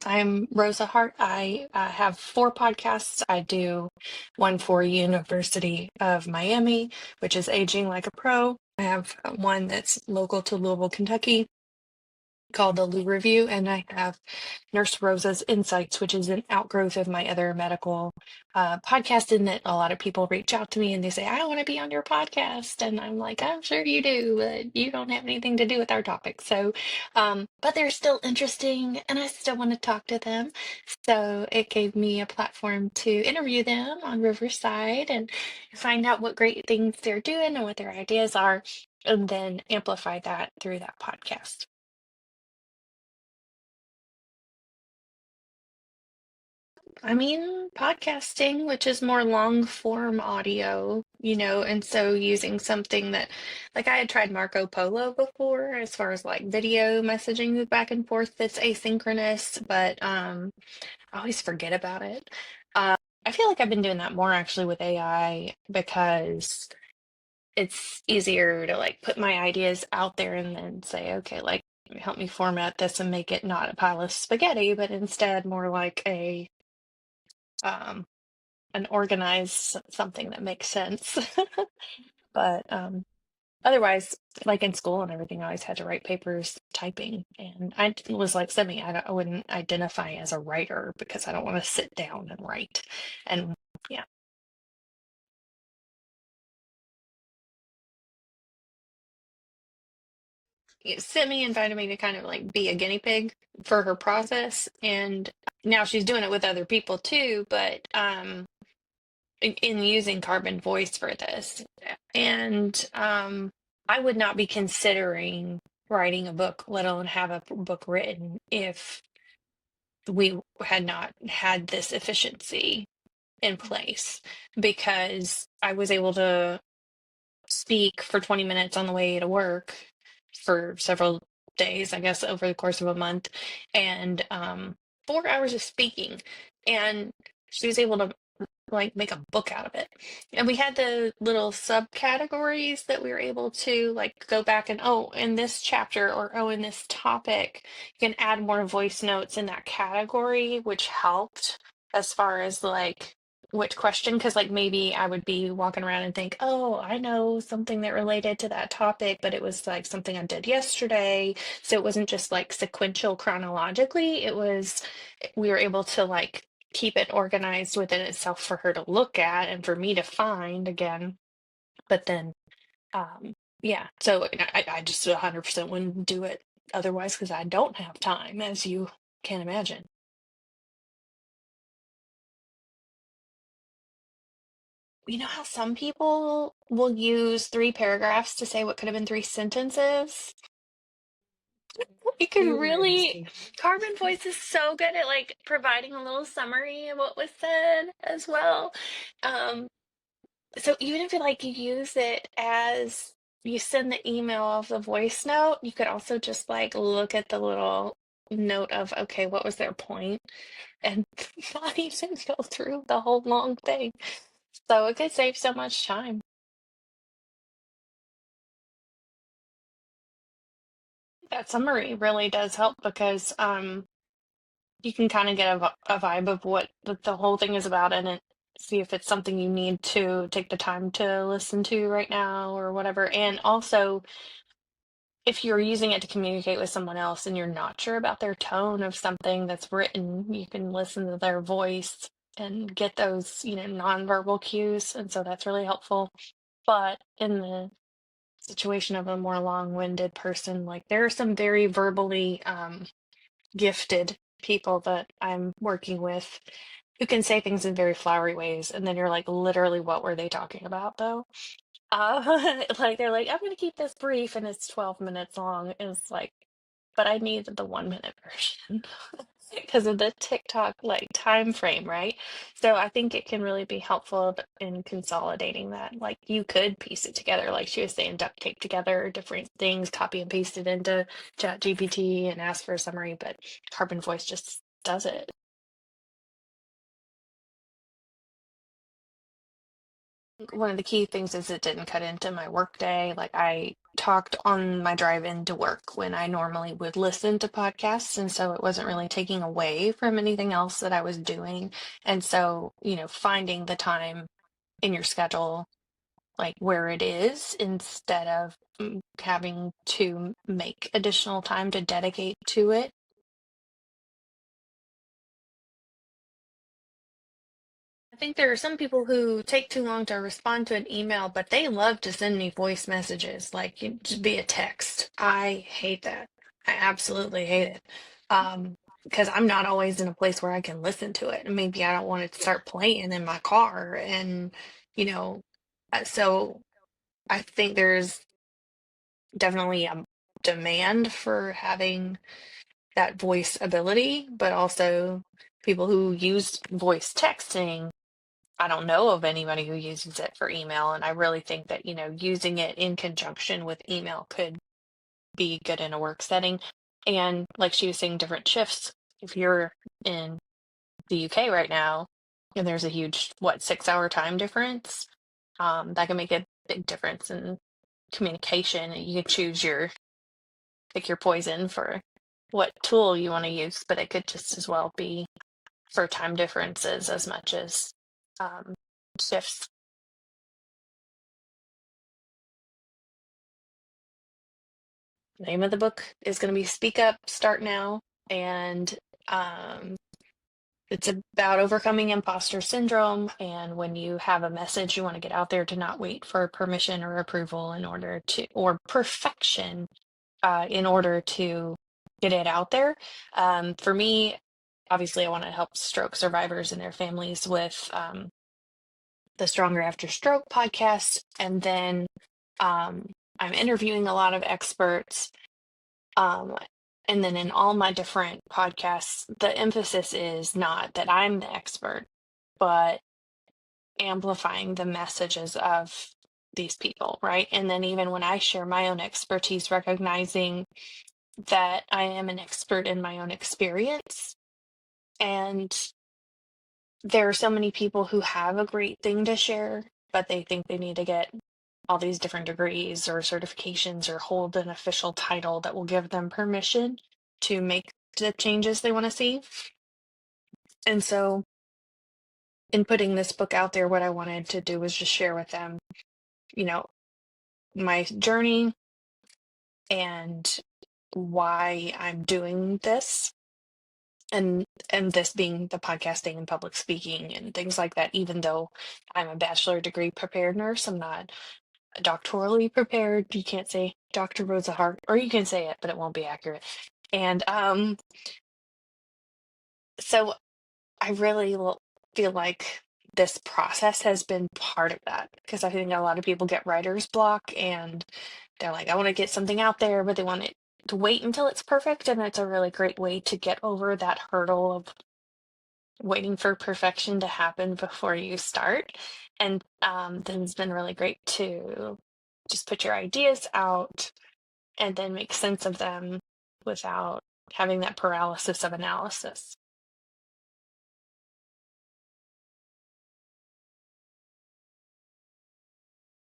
I'm Rosa Hart. I have four podcasts. I do one for University of Miami, which is Aging Like a Pro. I have one that's local to Louisville, Kentucky, called the Lou Review, and I have Nurse Rosa's Insights, which is an outgrowth of my other medical podcast. In that a lot of people reach out to me and they say, "I want to be on your podcast," and I'm like, "I'm sure you do, but you don't have anything to do with our topic." So, but they're still interesting, and I still want to talk to them. So it gave me a platform to interview them on Riverside and find out what great things they're doing and what their ideas are, and then amplify that through that podcast. I mean, podcasting, which is more long form audio, and so using something that, like, I had tried Marco Polo before as far as like video messaging back and forth that's asynchronous, but I always forget about it. I feel like I've been doing that more actually with AI because it's easier to like put my ideas out there and then say, okay, like, help me format this and make it not a pile of spaghetti, but instead more like um an organized something that makes sense. But otherwise, like in school and everything, I always had to write papers typing, and was like Semi. I wouldn't identify as a writer because I don't want to sit down and write. And yeah, Semi invited me to kind of like be a guinea pig for her process, and now she's doing it with other people too. But in using carbon voice for this. And I would not be considering writing a book, let alone have a book written, if we had not had this efficiency in place, because I was able to speak for 20 minutes on the way to work for several days, I guess, over the course of a month, and 4 hours of speaking. And she was able to like make a book out of it. And we had the little subcategories that we were able to like go back and, oh, in this chapter, or oh, in this topic, you can add more voice notes in that category, which helped as far as like which question, because like maybe I would be walking around and think, oh, I know something that related to that topic, but it was like something I did yesterday. So it wasn't just like sequential chronologically. It was, we were able to like keep it organized within itself for her to look at and for me to find again. But then, yeah, so I just 100% wouldn't do it otherwise because I don't have time, as you can imagine. You know how some people will use three paragraphs to say what could have been three sentences? You could really, Interesting. Carbon Voice is so good at like providing a little summary of what was said as well. Um, So even if you like you use it as you send the email of the voice note, you could also just like look at the little note of, okay, what was their point, and not even go through the whole long thing. So it could save so much time. That summary really does help because you can kind of get a vibe of what the whole thing is about, and it see if it's something you need to take the time to listen to right now or whatever. And also, if you're using it to communicate with someone else and you're not sure about their tone of something that's written, you can listen to their voice and get those, nonverbal cues. And so that's really helpful. But in the situation of a more long-winded person, like there are some very verbally gifted people that I'm working with who can say things in very flowery ways. And then you're like, literally, what were they talking about though? Like they're like, I'm gonna keep this brief and it's 12 minutes long. And it's like, but I need the 1 minute version because of the TikTok like time frame, right? So I think it can really be helpful in consolidating that. Like you could piece it together, like she was saying, duct tape together different things, copy and paste it into Chat GPT and ask for a summary, but Carbon Voice just does it. One of the key things is it didn't cut into my workday. Like I talked on my drive into work when I normally would listen to podcasts. And so it wasn't really taking away from anything else that I was doing. And so, finding the time in your schedule, like where it is, instead of having to make additional time to dedicate to it. I think there are some people who take too long to respond to an email, but they love to send me voice messages, like just via text. I hate that. I absolutely hate it. Because I'm not always in a place where I can listen to it. And maybe I don't want it to start playing in my car. And, you know, so I think there's definitely a demand for having that voice ability, but also people who use voice texting. I don't know of anybody who uses it for email, and I really think that, using it in conjunction with email could be good in a work setting. And like she was saying, different shifts. If you're in the UK right now, and there's a huge, 6-hour time difference, that can make a big difference in communication. And you can pick your poison for what tool you want to use, but it could just as well be for time differences as much as shifts. The name of the book is going to be Speak Up, Start Now. And um, it's about overcoming imposter syndrome. And when you have a message you want to get out there, to not wait for permission or approval or perfection in order to get it out there. For me, obviously, I want to help stroke survivors and their families with the Stronger After Stroke podcast. And then I'm interviewing a lot of experts. Um, and then in all my different podcasts, the emphasis is not that I'm the expert, but amplifying the messages of these people, right? And then even when I share my own expertise, recognizing that I am an expert in my own experience. And there are so many people who have a great thing to share, but they think they need to get all these different degrees or certifications or hold an official title that will give them permission to make the changes they want to see. And so, in putting this book out there, what I wanted to do was just share with them, you know, my journey and why I'm doing this, and this being the podcasting and public speaking and things like that. Even though I'm a bachelor degree prepared nurse, I'm not doctorally prepared. You can't say Dr. Rosa Hart, or you can say it, but it won't be accurate. And so I really feel like this process has been part of that, because I think a lot of people get writer's block and they're like, I want to get something out there, but they want it to wait until it's perfect. And it's a really great way to get over that hurdle of waiting for perfection to happen before you start. And then it's been really great to just put your ideas out and then make sense of them without having that paralysis of analysis.